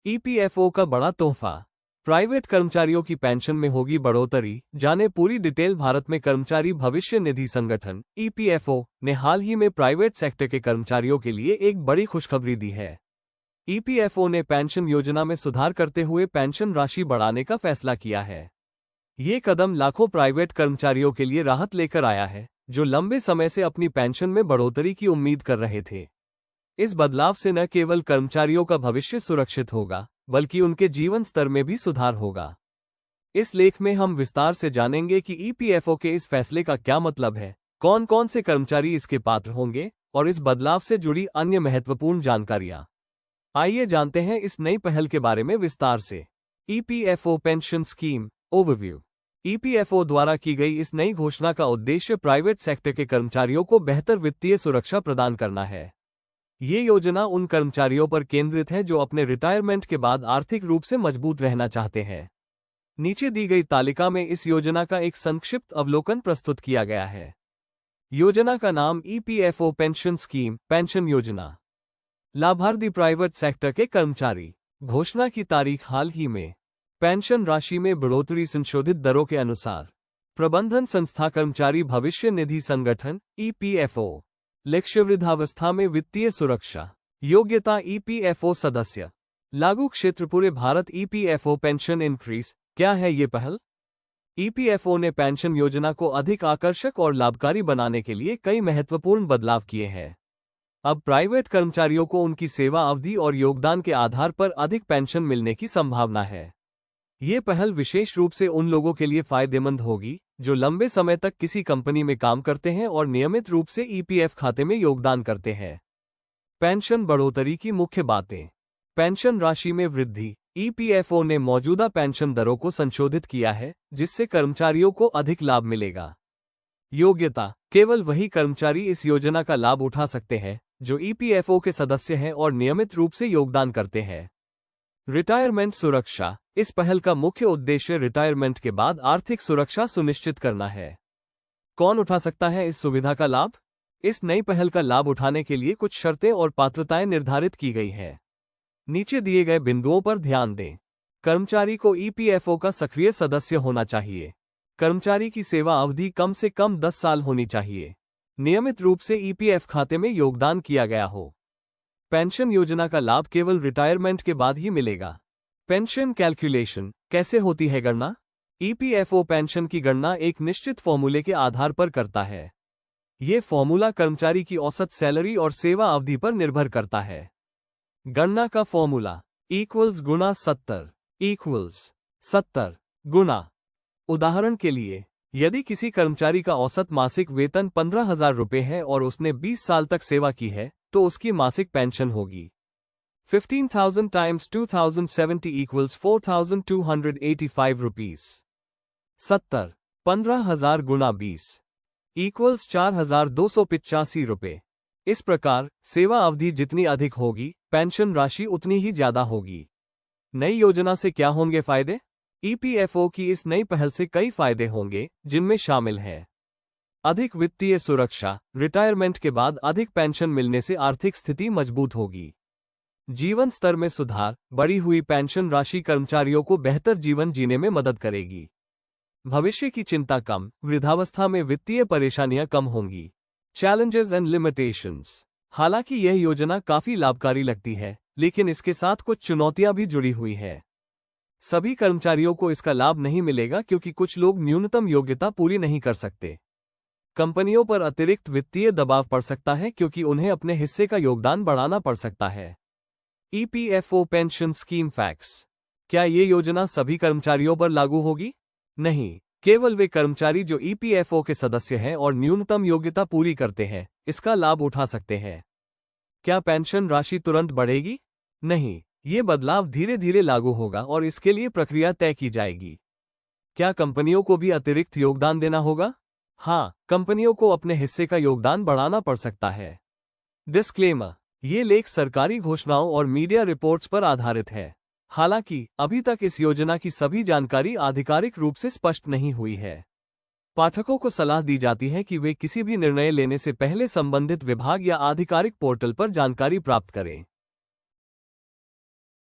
EPFO का बड़ा तोहफा, प्राइवेट कर्मचारियों की पेंशन में होगी बढ़ोतरी। जाने पूरी डिटेल। भारत में कर्मचारी भविष्य निधि संगठन ईपीएफओ ने हाल ही में प्राइवेट सेक्टर के कर्मचारियों के लिए एक बड़ी खुशखबरी दी है। ईपीएफओ ने पेंशन योजना में सुधार करते हुए पेंशन राशि बढ़ाने का फैसला किया है। ये कदम लाखों प्राइवेट कर्मचारियों के लिए राहत लेकर आया है, जो लंबे समय से अपनी पेंशन में बढ़ोतरी की उम्मीद कर रहे थे। इस बदलाव से न केवल कर्मचारियों का भविष्य सुरक्षित होगा, बल्कि उनके जीवन स्तर में भी सुधार होगा। इस लेख में हम विस्तार से जानेंगे कि ईपीएफओ के इस फैसले का क्या मतलब है, कौन कौन से कर्मचारी इसके पात्र होंगे और इस बदलाव से जुड़ी अन्य महत्वपूर्ण जानकारियां। आइए जानते हैं इस नई पहल के बारे में विस्तार से। EPFO pension scheme overview. EPFO द्वारा की गई इस नई घोषणा का उद्देश्य प्राइवेट सेक्टर के कर्मचारियों को बेहतर वित्तीय सुरक्षा प्रदान करना है। ये योजना उन कर्मचारियों पर केंद्रित है जो अपने रिटायरमेंट के बाद आर्थिक रूप से मजबूत रहना चाहते हैं। नीचे दी गई तालिका में इस योजना का एक संक्षिप्त अवलोकन प्रस्तुत किया गया है। योजना का नाम ईपीएफओ पेंशन स्कीम पेंशन योजना। लाभार्थी प्राइवेट सेक्टर के कर्मचारी। घोषणा की तारीख हाल ही में। पेंशन राशि में बढ़ोतरी संशोधित दरों के अनुसार। प्रबंधन संस्था कर्मचारी भविष्य निधि संगठन ईपीएफओ। लक्ष्य वृद्धावस्था में वित्तीय सुरक्षा। योग्यता ईपीएफओ सदस्य। लागू क्षेत्र पूरे भारत। EPFO pension increase. क्या है ये पहल? ईपीएफओ ने पेंशन योजना को अधिक आकर्षक और लाभकारी बनाने के लिए कई महत्वपूर्ण बदलाव किए हैं। अब प्राइवेट कर्मचारियों को उनकी सेवा अवधि और योगदान के आधार पर अधिक पेंशन मिलने की संभावना है। ये पहल विशेष रूप से उन लोगों के लिए फायदेमंद होगी जो लंबे समय तक किसी कंपनी में काम करते हैं और नियमित रूप से ईपीएफ खाते में योगदान करते हैं। पेंशन बढ़ोतरी की मुख्य बातें। पेंशन राशि में वृद्धि। ईपीएफओ ने मौजूदा पेंशन दरों को संशोधित किया है, जिससे कर्मचारियों को अधिक लाभ मिलेगा। योग्यता। केवल वही कर्मचारी इस योजना का लाभ उठा सकते हैं जो ईपीएफओ के सदस्य हैं और नियमित रूप से योगदान करते हैं। रिटायरमेंट सुरक्षा। इस पहल का मुख्य उद्देश्य रिटायरमेंट के बाद आर्थिक सुरक्षा सुनिश्चित करना है। कौन उठा सकता है इस सुविधा का लाभ? इस नई पहल का लाभ उठाने के लिए कुछ शर्तें और पात्रताएं निर्धारित की गई है। नीचे दिए गए बिंदुओं पर ध्यान दें। कर्मचारी को ईपीएफओ का सक्रिय सदस्य होना चाहिए। कर्मचारी की सेवा अवधि कम से कम 10 साल होनी चाहिए। नियमित रूप से ईपीएफ खाते में योगदान किया गया हो। पेंशन योजना का लाभ केवल रिटायरमेंट के बाद ही मिलेगा। Pension calculation. कैसे होती है गणना? ईपीएफओ पेंशन की गणना एक निश्चित फॉर्मूले के आधार पर करता है। ये फॉर्मूला कर्मचारी की औसत सैलरी और सेवा अवधि पर निर्भर करता है। गणना का फॉर्मूला इक्वल्स गुणा 70 इक्वल्स 70 गुणा। उदाहरण के लिए, यदि किसी कर्मचारी का औसत मासिक वेतन 15,000 रुपये है और उसने 20 साल तक सेवा की है, तो उसकी मासिक पेंशन होगी 15,000 टाइम्स 2070 इक्वल्स 4,285 रुपीज। 70 15,000 गुणा 20 इक्वल्स 4,285 रुपये। इस प्रकार सेवा अवधि जितनी अधिक होगी, पेंशन राशि उतनी ही ज्यादा होगी। नई योजना से क्या होंगे फायदे? ईपीएफओ की इस नई पहल से कई फायदे होंगे, जिनमें शामिल है अधिक वित्तीय सुरक्षा। रिटायरमेंट के बाद अधिक पेंशन मिलने से आर्थिक स्थिति मजबूत होगी। जीवन स्तर में सुधार। बढ़ी हुई पेंशन राशि कर्मचारियों को बेहतर जीवन जीने में मदद करेगी। भविष्य की चिंता कम। वृद्धावस्था में वित्तीय परेशानियां कम होंगी। Challenges and limitations. हालांकि यह योजना काफी लाभकारी लगती है, लेकिन इसके साथ कुछ चुनौतियां भी जुड़ी हुई है। सभी कर्मचारियों को इसका लाभ नहीं मिलेगा क्योंकि कुछ लोग न्यूनतम योग्यता पूरी नहीं कर सकते। कंपनियों पर अतिरिक्त वित्तीय दबाव पड़ सकता है क्योंकि उन्हें अपने हिस्से का योगदान बढ़ाना पड़ सकता है। EPFO pension scheme facts. क्या ये योजना सभी कर्मचारियों पर लागू होगी? नहीं, केवल वे कर्मचारी जो ईपीएफओ के सदस्य हैं और न्यूनतम योग्यता पूरी करते हैं, इसका लाभ उठा सकते हैं। क्या पेंशन राशि तुरंत बढ़ेगी? नहीं, ये बदलाव धीरे धीरे लागू होगा और इसके लिए प्रक्रिया तय की जाएगी। क्या कंपनियों को भी अतिरिक्त योगदान देना होगा? हाँ, कंपनियों को अपने हिस्से का योगदान बढ़ाना पड़ सकता है। डिस्क्लेमर। ये लेख सरकारी घोषणाओं और मीडिया रिपोर्ट्स पर आधारित है। हालांकि अभी तक इस योजना की सभी जानकारी आधिकारिक रूप से स्पष्ट नहीं हुई है। पाठकों को सलाह दी जाती है कि वे किसी भी निर्णय लेने से पहले संबंधित विभाग या आधिकारिक पोर्टल पर जानकारी प्राप्त करें।